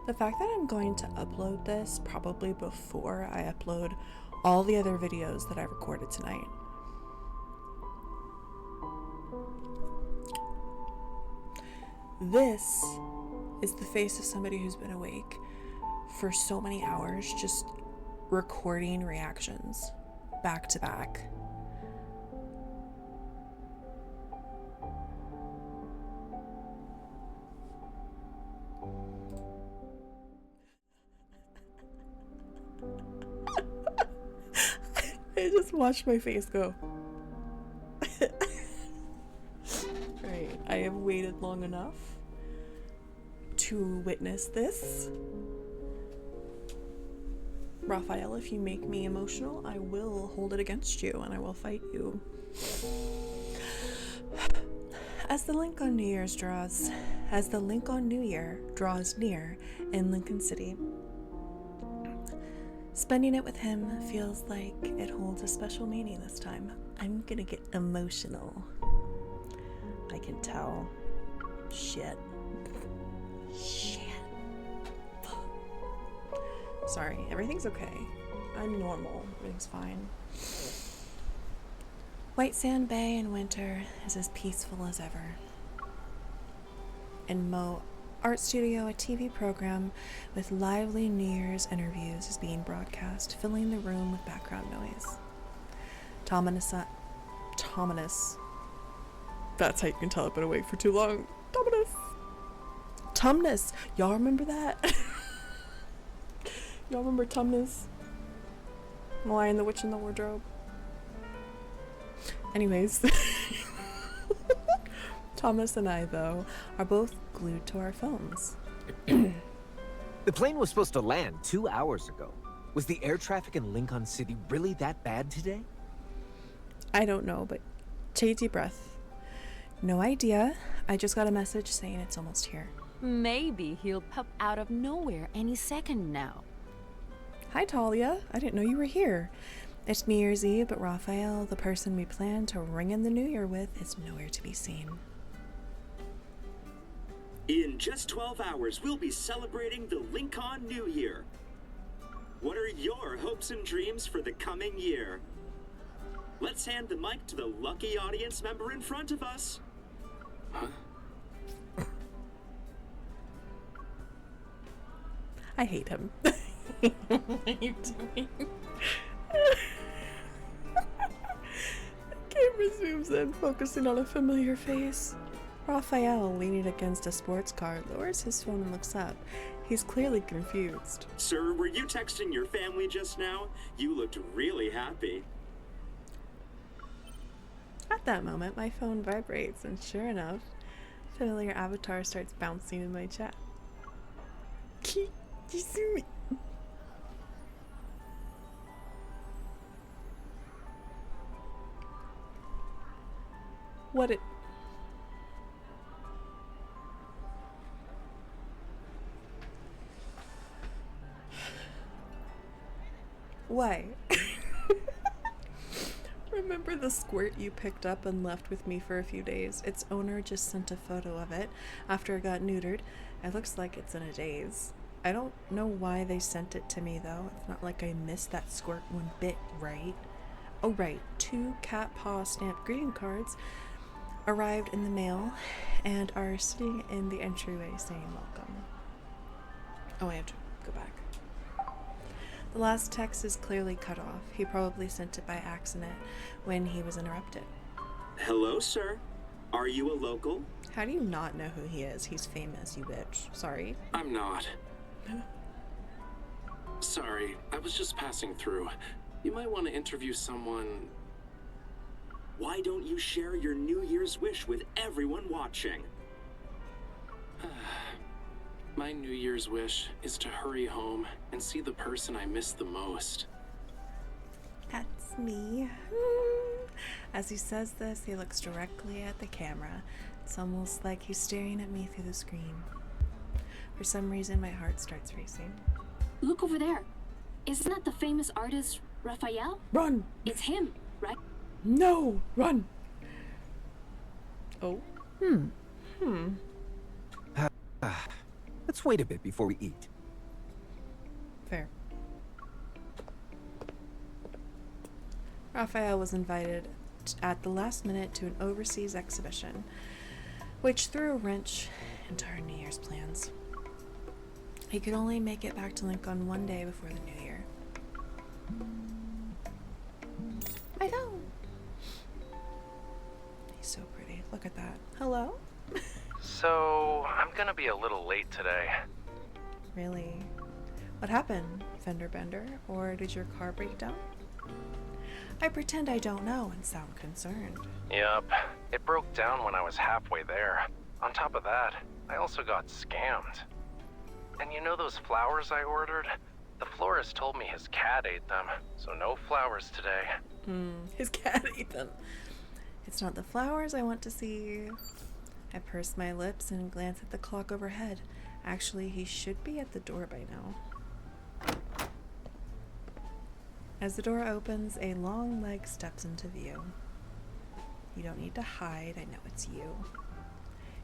The fact that I'm going to upload this probably before I upload all the other videos that I recorded tonight. This is the face of somebody who's been awake for so many hours, just recording reactions back to back. I just watched my face go. Right, I have waited long enough to witness this. Raphael, if you make me emotional, I will hold it against you and I will fight you. As the Lincoln New Year draws near in Lincoln City, spending it with him feels like it holds a special meaning this time. I'm gonna get emotional. I can tell. Shit. Sorry, everything's okay. I'm normal. Everything's fine. White Sand Bay in winter is as peaceful as ever. In Mo Art Studio, a TV program with lively New Year's interviews is being broadcast, filling the room with background noise. Tominus. That's how you can tell I've been awake for too long. Tumnus. Y'all remember that? Y'all remember Tumnus? The Lion, the Witch, and the Wardrobe? Anyways. Thomas and I, though, are both glued to our phones. The plane was supposed to land 2 hours ago. Was the air traffic in Lincoln City really that bad today? I don't know, but take a deep breath. No idea. I just got a message saying it's almost here. Maybe he'll pop out of nowhere any second now. Hi, Talia. I didn't know you were here. It's New Year's Eve, but Raphael, the person we plan to ring in the New Year with, is nowhere to be seen. In just 12 hours, we'll be celebrating the Lincoln New Year. What are your hopes and dreams for the coming year? Let's hand the mic to the lucky audience member in front of us. Huh? I hate him. What are you doing? Camera zooms in, focusing on a familiar face. Raphael, leaning against a sports car, lowers his phone and looks up. He's clearly confused. Sir, were you texting your family just now? You looked really happy. At that moment, my phone vibrates, and sure enough, a familiar avatar starts bouncing in my chat. You see me? What it... Why? Remember the squirt you picked up and left with me for a few days? Its owner just sent a photo of it after it got neutered. It looks like it's in a daze. I don't know why they sent it to me though. It's not like I missed that squirt one bit, right? Oh right, 2 cat paw stamped greeting cards arrived in the mail and are sitting in the entryway saying welcome. Oh, I have to go back. The last text is clearly cut off. He probably sent it by accident when he was interrupted. Hello, sir. Are you a local? How do you not know who he is? He's famous, you bitch. Sorry. I'm not. Sorry, I was just passing through. You might want to interview someone. Why don't you share your New Year's wish with everyone watching? My New Year's wish is to hurry home and see the person I miss the most. That's me. As he says this, he looks directly at the camera. It's almost like he's staring at me through the screen. For some reason, my heart starts racing. Look over there. Isn't that the famous artist, Raphael? Run! It's him, right? No! Run! Oh. Let's wait a bit before we eat. Fair. Raphael was invited at the last minute to an overseas exhibition, which threw a wrench into our New Year's plans. He could only make it back to Lincoln one day before the New Year. I know. He's so pretty. Look at that. Hello? So, I'm gonna be a little late today. Really? What happened? Fender bender? Or did your car break down? I pretend I don't know and sound concerned. Yup, it broke down when I was halfway there. On top of that, I also got scammed. And you know those flowers I ordered? The florist told me his cat ate them, so no flowers today. His cat ate them. It's not the flowers I want to see. I purse my lips and glance at the clock overhead. Actually, he should be at the door by now. As the door opens, a long leg steps into view. You don't need to hide, I know it's you.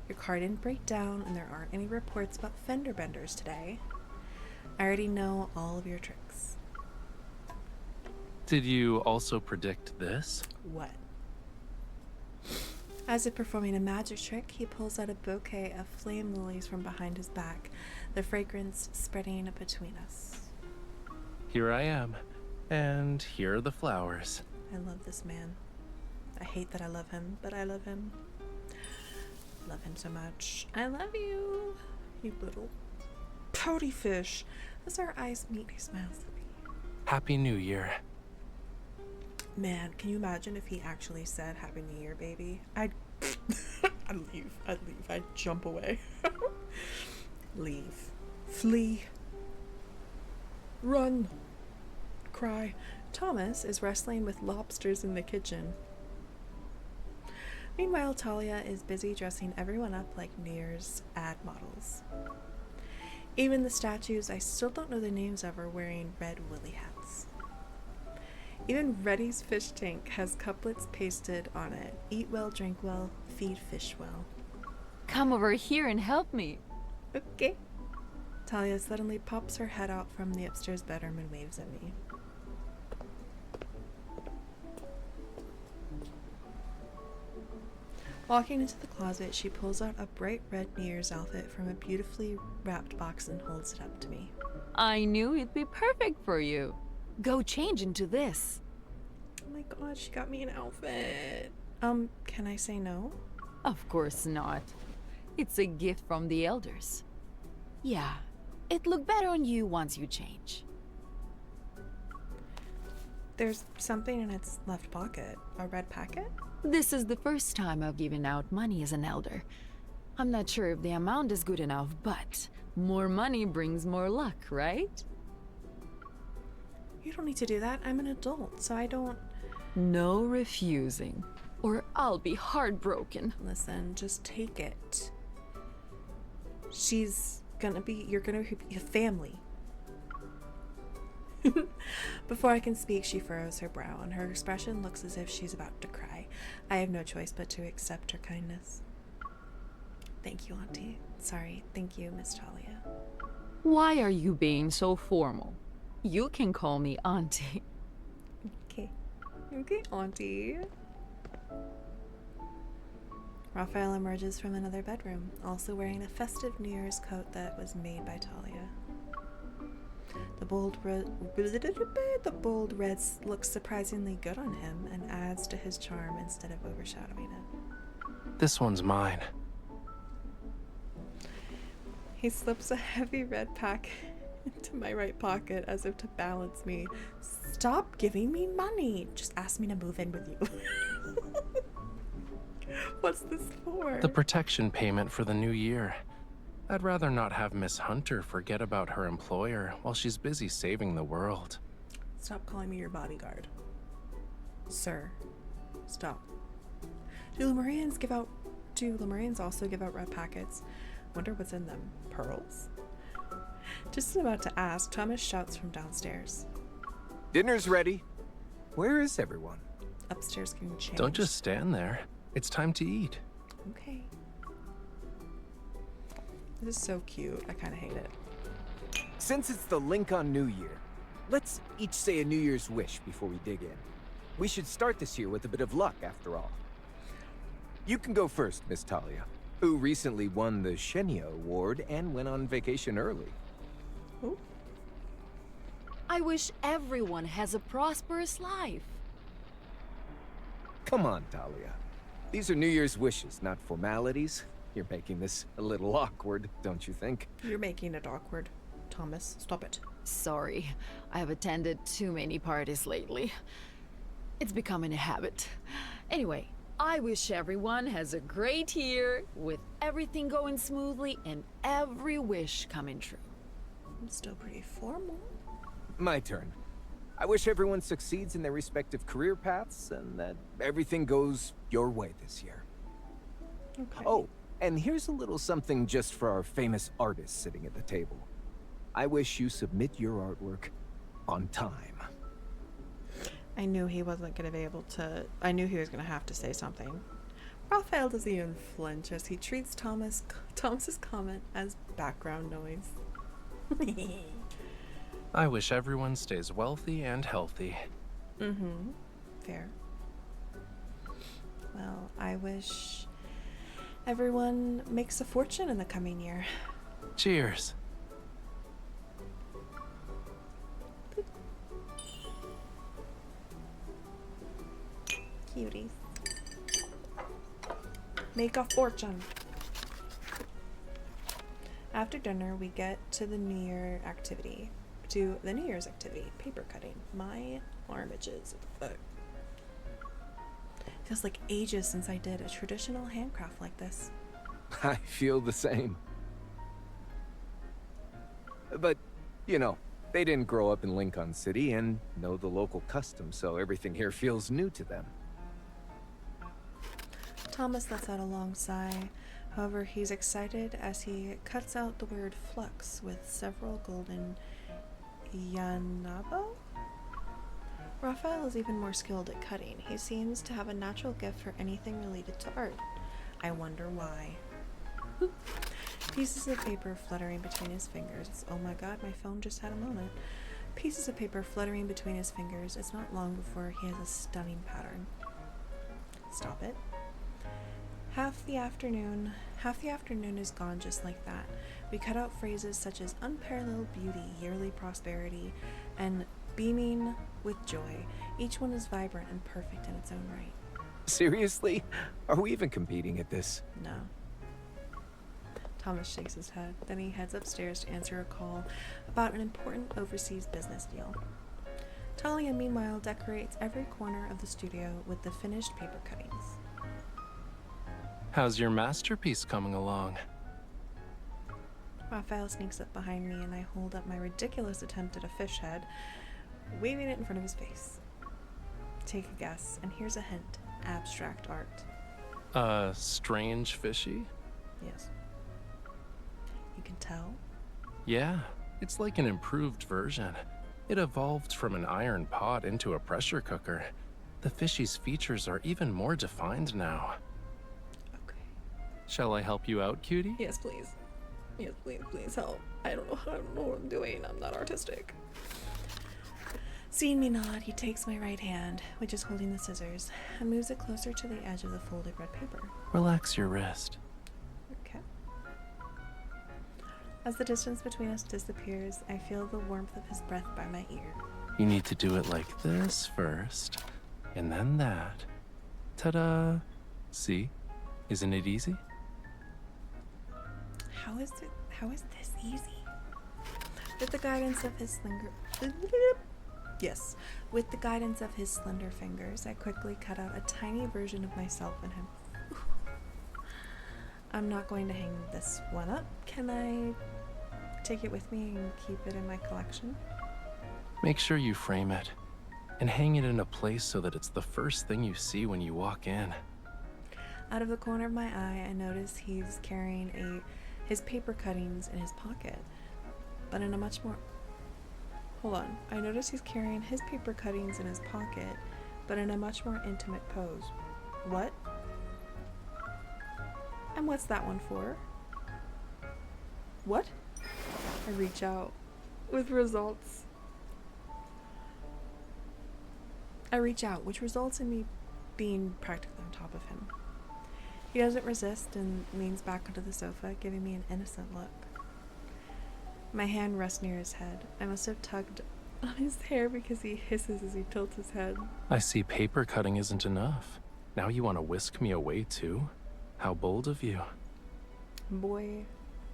Your car didn't break down and there aren't any reports about fender benders today. I already know all of your tricks. Did you also predict this? What? As if performing a magic trick, he pulls out a bouquet of flame lilies from behind his back, the fragrance spreading between us. Here I am, and here are the flowers. I love this man. I hate that I love him, but I love him. Love him so much. I love you, you little pouty fish. As our eyes meet, he smiles at me. Happy New Year. Man, can you imagine if he actually said Happy New Year, baby? I'd leave. I'd jump away. Leave. Flee. Run. Cry. Thomas is wrestling with lobsters in the kitchen. Meanwhile, Talia is busy dressing everyone up like New Year's ad models. Even the statues I still don't know the names of are wearing red woolly hats. Even Reddy's fish tank has couplets pasted on it. Eat well, drink well, feed fish well. Come over here and help me. Okay. Talia suddenly pops her head out from the upstairs bedroom and waves at me. Walking into the closet, she pulls out a bright red New Year's outfit from a beautifully wrapped box and holds it up to me. I knew it'd be perfect for you. Go change into this. Oh my god, she got me an outfit. Can I say no? Of course not. It's a gift from the elders. Yeah, it look better on you once you change. There's something in its left pocket. A red packet? This is the first time I've given out money as an elder. I'm not sure if the amount is good enough, but more money brings more luck, right? You don't need to do that. I'm an adult, so I don't... No refusing, or I'll be heartbroken. Listen, just take it. You're gonna be a family. Before I can speak, she furrows her brow, and her expression looks as if she's about to cry. I have no choice but to accept her kindness. Thank you, Auntie. Sorry, thank you, Miss Talia. Why are you being so formal? You can call me Auntie. Okay. Okay, Auntie. Raphael emerges from another bedroom, also wearing a festive New Year's coat that was made by Talia. The bold reds looks surprisingly good on him and adds to his charm instead of overshadowing it. This one's mine. He slips a heavy red pack into my right pocket as if to balance me. Stop giving me money. Just ask me to move in with you. What's this for? The protection payment for the new year. I'd rather not have Miss Hunter forget about her employer while she's busy saving the world. Stop calling me your bodyguard. Sir. Stop. Do Lemurians also give out red packets? Wonder what's in them. Pearls? Just about to ask, Thomas shouts from downstairs. Dinner's ready. Where is everyone? Upstairs getting changed. Don't just stand there. It's time to eat. Okay. This is so cute. I kind of hate it. Since it's the Lincoln New Year, let's each say a New Year's wish before we dig in. We should start this year with a bit of luck, after all. You can go first, Miss Talia, who recently won the Shenia Award and went on vacation early. Ooh. I wish everyone has a prosperous life. Come on, Talia. These are New Year's wishes, not formalities. You're making this a little awkward, don't you think? You're making it awkward. Thomas, stop it. Sorry, I have attended too many parties lately. It's becoming a habit. Anyway, I wish everyone has a great year with everything going smoothly and every wish coming true. I'm still pretty formal. My turn. I wish everyone succeeds in their respective career paths and that everything goes your way this year. Okay. Oh, and here's a little something just for our famous artists sitting at the table. I wish you submit your artwork on time. I knew he wasn't going to be able to. I knew he was going to have to say something. Raphael doesn't even flinch as he treats Thomas's comment as background noise. I wish everyone stays wealthy and healthy. Mm-hmm. Fair. Well, I wish everyone makes a fortune in the coming year. Cheers. Cuties. Make a fortune. After dinner, we get to the New Year's activity, paper cutting. My arm itches. Feels like ages since I did a traditional handcraft like this. I feel the same. But, you know, they didn't grow up in Lincoln City and know the local customs, so everything here feels new to them. Thomas lets out a long sigh. However, he's excited as he cuts out the word flux with several golden yanabo? Raphael is even more skilled at cutting. He seems to have a natural gift for anything related to art. I wonder why. Pieces of paper fluttering between his fingers. Oh my god, my phone just had a moment. Pieces of paper fluttering between his fingers. It's not long before he has a stunning pattern. Stop it. Half the afternoon is gone just like that. We cut out phrases such as unparalleled beauty, yearly prosperity, and beaming with joy. Each one is vibrant and perfect in its own right. Seriously? Are we even competing at this? No. Thomas shakes his head. Then he heads upstairs to answer a call about an important overseas business deal. Talia, meanwhile, decorates every corner of the studio with the finished paper cuttings. How's your masterpiece coming along? Raphael sneaks up behind me and I hold up my ridiculous attempt at a fish head, waving it in front of his face. Take a guess, and here's a hint. Abstract art. Strange fishy? Yes. You can tell? Yeah, it's like an improved version. It evolved from an iron pot into a pressure cooker. The fishy's features are even more defined now. Okay. Shall I help you out, cutie? Yes, please. Yes, please help. I don't know what I'm doing. I'm not artistic. Seeing me nod, he takes my right hand, which is holding the scissors, and moves it closer to the edge of the folded red paper. Relax your wrist. Okay. As the distance between us disappears, I feel the warmth of his breath by my ear. You need to do it like this first, and then that. Ta-da! See? Isn't it easy? How is this easy? With the guidance of his With the guidance of his slender fingers, I quickly cut out a tiny version of myself and him. I'm not going to hang this one up. Can I take it with me and keep it in my collection? Make sure you frame it, and hang it in a place so that it's the first thing you see when you walk in. Out of the corner of my eye, I notice he's carrying his paper cuttings in his pocket, but in a much more... Hold on. I notice he's carrying his paper cuttings in his pocket, but in a much more intimate pose. What? And what's that one for? What? I reach out with results. I reach out, which results in me being practically on top of him. He doesn't resist and leans back onto the sofa, giving me an innocent look. My hand rests near his head. I must have tugged on his hair because he hisses as he tilts his head. I see paper cutting isn't enough. Now you want to whisk me away too? How bold of you. Boy,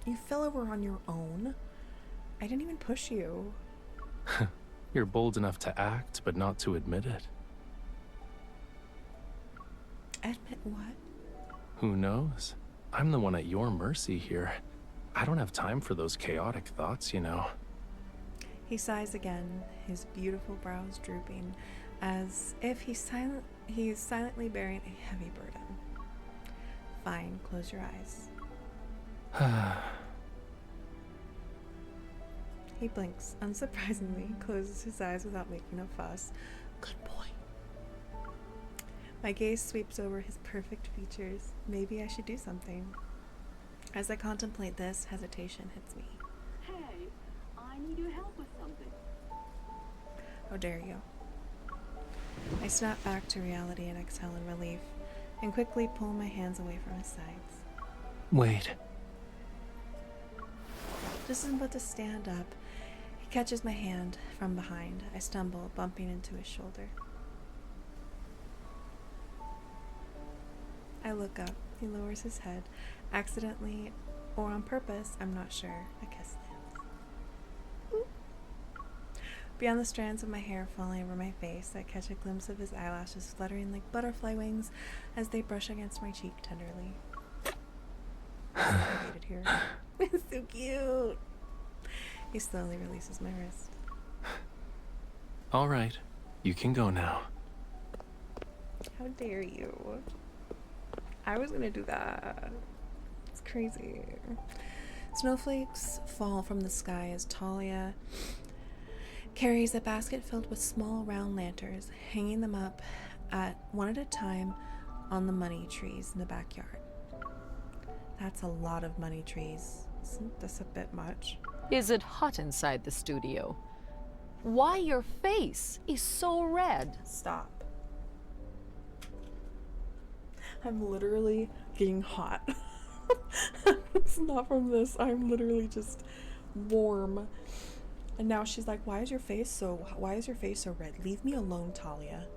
you fell over on your own. I didn't even push you. You're bold enough to act, but not to admit it. Admit what? Who knows? I'm the one at your mercy here. I don't have time for those chaotic thoughts, you know. He sighs again, his beautiful brows drooping, as if he's silently bearing a heavy burden. Fine, close your eyes. He blinks, unsurprisingly, closes his eyes without making a fuss. Good boy. My gaze sweeps over his perfect features. Maybe I should do something. As I contemplate this, hesitation hits me. Hey, I need your help with something. How dare you? I snap back to reality and exhale in relief, and quickly pull my hands away from his sides. Wait. Just as I'm about to stand up, he catches my hand from behind. I stumble, bumping into his shoulder. I look up. He lowers his head, accidentally or on purpose, I'm not sure. A kiss lands. Beyond the strands of my hair falling over my face, I catch a glimpse of his eyelashes fluttering like butterfly wings as they brush against my cheek tenderly. I hate it here. It's so cute. He slowly releases my wrist. All right, you can go now. How dare you? I was gonna do that. It's crazy. Snowflakes fall from the sky as Talia carries a basket filled with small round lanterns, hanging them up one at a time on the money trees in the backyard. That's a lot of money trees. Isn't this a bit much? Is it hot inside the studio? Why your face is so red? Stop. I'm literally getting hot. It's not from this. I'm literally just warm. And now she's like, why is your face so red? Leave me alone, Talia.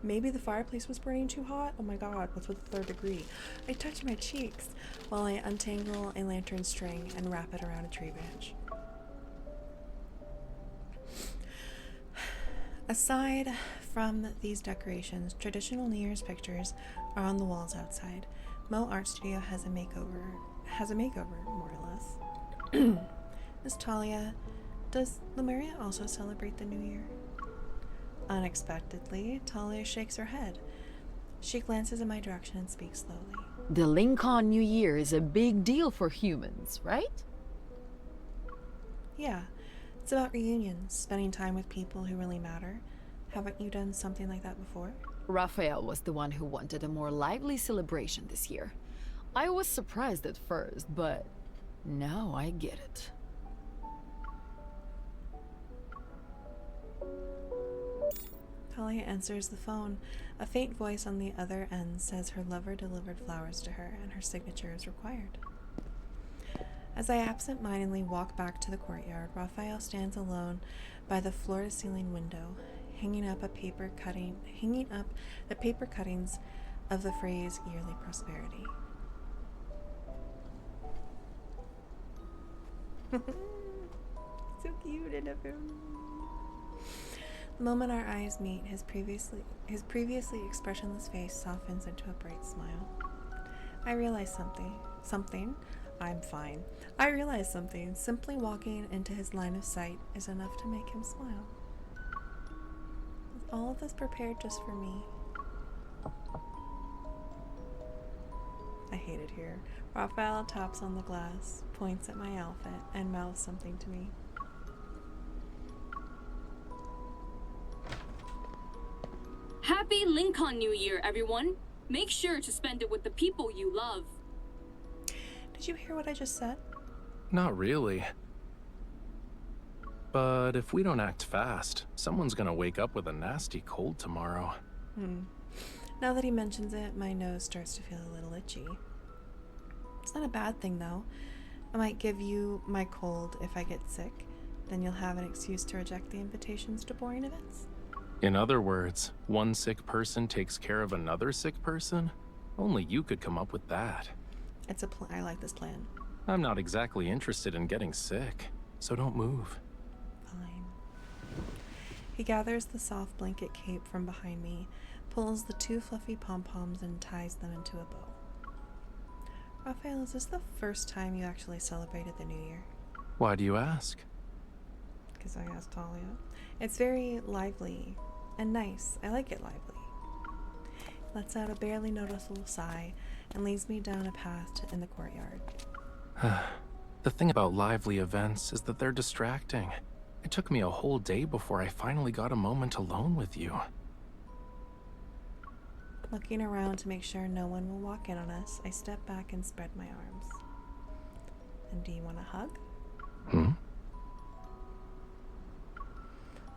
Maybe the fireplace was burning too hot? Oh my god, what's with the third degree? I touch my cheeks while I untangle a lantern string and wrap it around a tree branch. Aside from these decorations, traditional New Year's pictures are on the walls outside. Mo Art Studio has a makeover, more or less. Miss Talia, does Lemuria also celebrate the New Year? Unexpectedly, Talia shakes her head. She glances in my direction and speaks slowly. The Lincoln New Year is a big deal for humans, right? Yeah, it's about reunions, spending time with people who really matter. Haven't you done something like that before? Raphael was the one who wanted a more lively celebration this year. I was surprised at first, but now I get it. Talia answers the phone. A faint voice on the other end says her lover delivered flowers to her and her signature is required. As I absent-mindedly walk back to the courtyard, Raphael stands alone by the floor-to-ceiling window, hanging up the paper cuttings of the phrase yearly prosperity. So cute, I love him. The moment our eyes meet, his previously expressionless face softens into a bright smile. I realize something. I'm fine. I realize something. Simply walking into his line of sight is enough to make him smile. Is all of this prepared just for me? I hate it here. Raphael taps on the glass, points at my outfit, and mouths something to me. Happy Lincoln New Year, everyone! Make sure to spend it with the people you love. Did you hear what I just said? Not really. But if we don't act fast, someone's gonna wake up with a nasty cold tomorrow. Now that he mentions it, my nose starts to feel a little itchy. It's not a bad thing, though. I might give you my cold if I get sick. Then you'll have an excuse to reject the invitations to boring events. In other words, one sick person takes care of another sick person? Only you could come up with that. It's a plan. I like this plan. I'm not exactly interested in getting sick, so don't move. Fine. He gathers the soft blanket cape from behind me, pulls the 2 fluffy pom-poms and ties them into a bow. Raphael, is this the first time you actually celebrated the New Year? He do you ask? Because I asked Talia. It's very lively and nice. I like it lively. Lets out a barely noticeable sigh and leads me down a path in the courtyard. The thing about lively events is that they're distracting. It took me a whole day before I finally got a moment alone with you. Looking around to make sure no one will walk in on us, I step back and spread my arms. And do you want a hug?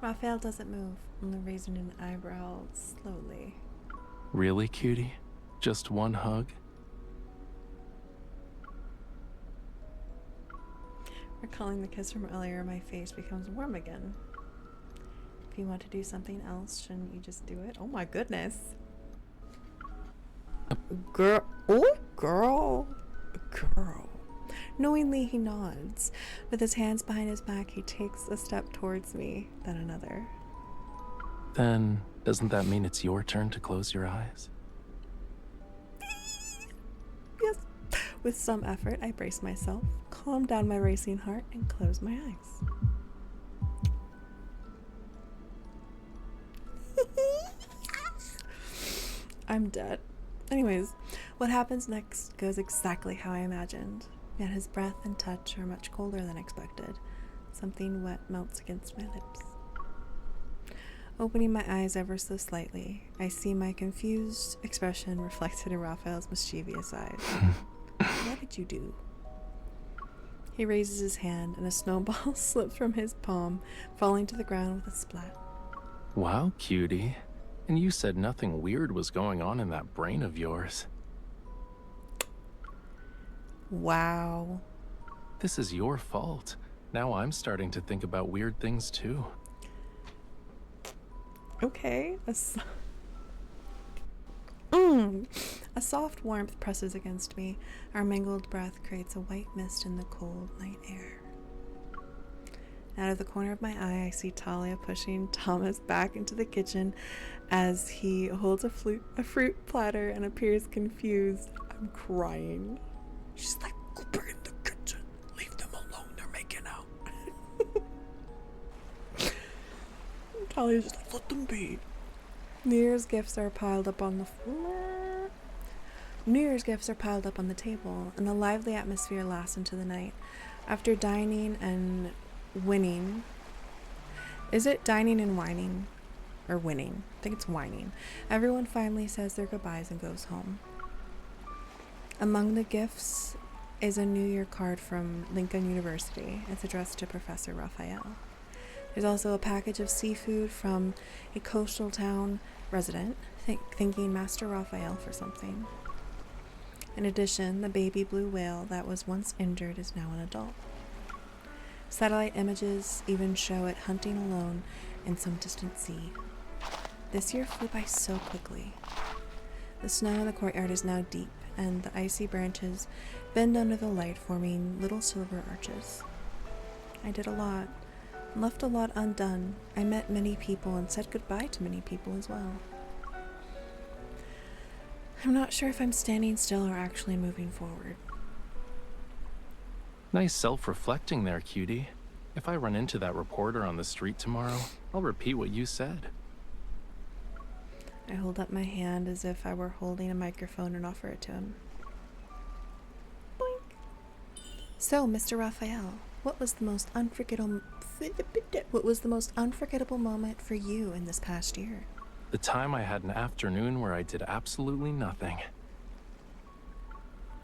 Raphael doesn't move, only raising an eyebrow slowly. Really, cutie? Just one hug? Recalling the kiss from earlier, my face becomes warm again. If you want to do something else, shouldn't you just do it? Oh my goodness. Girl. Oh, girl. Girl. Knowingly, he nods. With his hands behind his back, he takes a step towards me, then another. Then, doesn't that mean it's your turn to close your eyes? Yes. With some effort, I brace myself, calm down my racing heart, and close my eyes. I'm dead. Anyways, what happens next goes exactly how I imagined. Yet his breath and touch are much colder than expected. Something wet melts against my lips. Opening my eyes ever so slightly, I see my confused expression reflected in Raphael's mischievous eyes. What did you do? He raises his hand and a snowball slips from his palm, falling to the ground with a splat. Wow, cutie. And you said nothing weird was going on in that brain of yours. Wow. This is your fault. Now I'm starting to think about weird things too. Okay. A soft warmth presses against me. Our mingled breath creates a white mist in the cold night air. Out of the corner of my eye, I see Talia pushing Thomas back into the kitchen as he holds a fruit platter and appears confused. I'm crying. She's like, go back in the kitchen. Leave them alone. They're making out. Talia's just like, let them be. New Year's gifts are piled up on the table, and the lively atmosphere lasts into the night. After dining and winning. Is it dining and whining? Or winning? I think it's whining. Everyone finally says their goodbyes and goes home. Among the gifts is a New Year card from Lincoln University. It's addressed to Professor Raphael. There's also a package of seafood from a coastal town resident, thanking Master Raphael for something. In addition, the baby blue whale that was once injured is now an adult. Satellite images even show it hunting alone in some distant sea. This year flew by so quickly. The snow in the courtyard is now deep, and the icy branches bend under the light, forming little silver arches. I did a lot, and left a lot undone. I met many people and said goodbye to many people as well. I'm not sure if I'm standing still or actually moving forward. Nice self-reflecting there, cutie. If I run into that reporter on the street tomorrow, I'll repeat what you said. I hold up my hand as if I were holding a microphone and offer it to him. Boink. So, Mr. Raphael, what was the most unforgettable moment for you in this past year? The time I had an afternoon where I did absolutely nothing.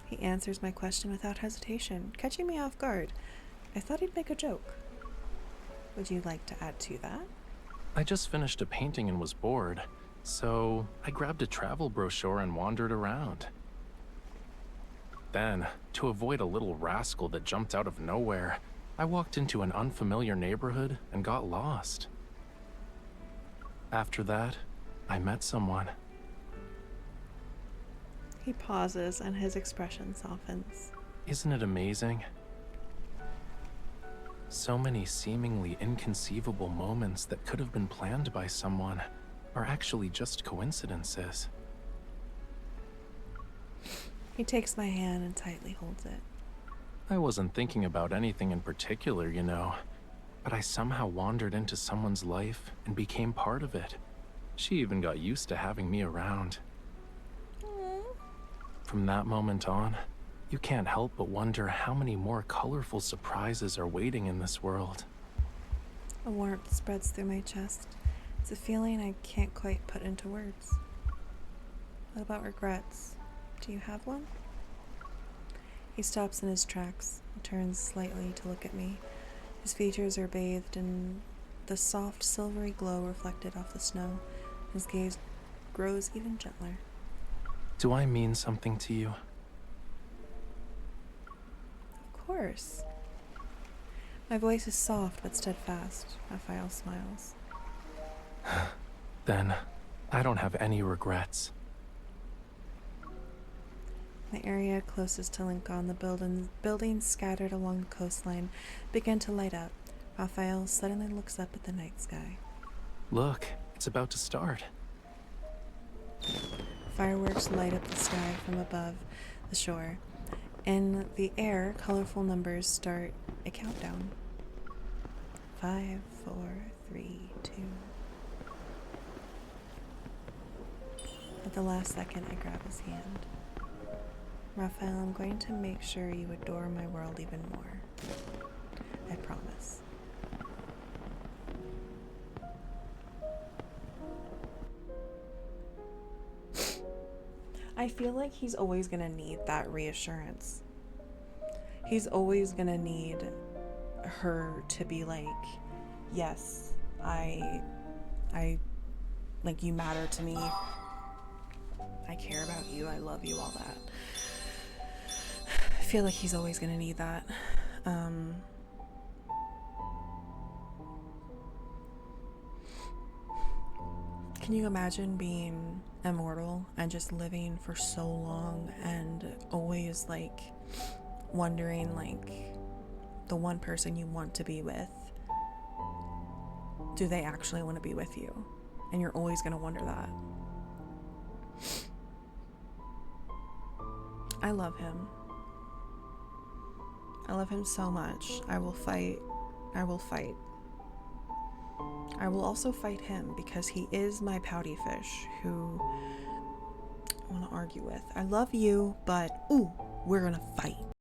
He answers my question without hesitation, catching me off guard. I thought he'd make a joke. Would you like to add to that? I just finished a painting and was bored, so I grabbed a travel brochure and wandered around. Then, to avoid a little rascal that jumped out of nowhere, I walked into an unfamiliar neighborhood and got lost. After that, I met someone. He pauses and his expression softens. Isn't it amazing? So many seemingly inconceivable moments that could have been planned by someone are actually just coincidences. He takes my hand and tightly holds it. I wasn't thinking about anything in particular, you know, but I somehow wandered into someone's life and became part of it. She even got used to having me around. From that moment on, you can't help but wonder how many more colorful surprises are waiting in this world. A warmth spreads through my chest. It's a feeling I can't quite put into words. What about regrets? Do you have one? He stops in his tracks and turns slightly to look at me. His features are bathed in the soft silvery glow reflected off the snow. His gaze grows even gentler. Do I mean something to you? Of course. My voice is soft but steadfast. Raphael smiles. Then, I don't have any regrets. The area closest to Lincoln, the buildings scattered along the coastline, begin to light up. Raphael suddenly looks up at the night sky. Look, it's about to start. Fireworks light up the sky from above the shore. In the air, colorful numbers start a countdown. 5, 4, 3, 2. At the last second, I grab his hand. Raphael, I'm going to make sure you adore my world even more. I promise. I feel like he's always gonna need that reassurance. He's always gonna need her to be like, yes, I like, you matter to me. I care about you. I love you, all that. I feel like he's always gonna need that. Can you imagine being immortal and just living for so long and always like wondering, like, the one person you want to be with, do they actually want to be with you? And you're always going to wonder that. I love him. I love him so much. I will fight. I will fight. I will also fight him because he is my pouty fish who I want to argue with. I love you, but ooh, we're gonna fight.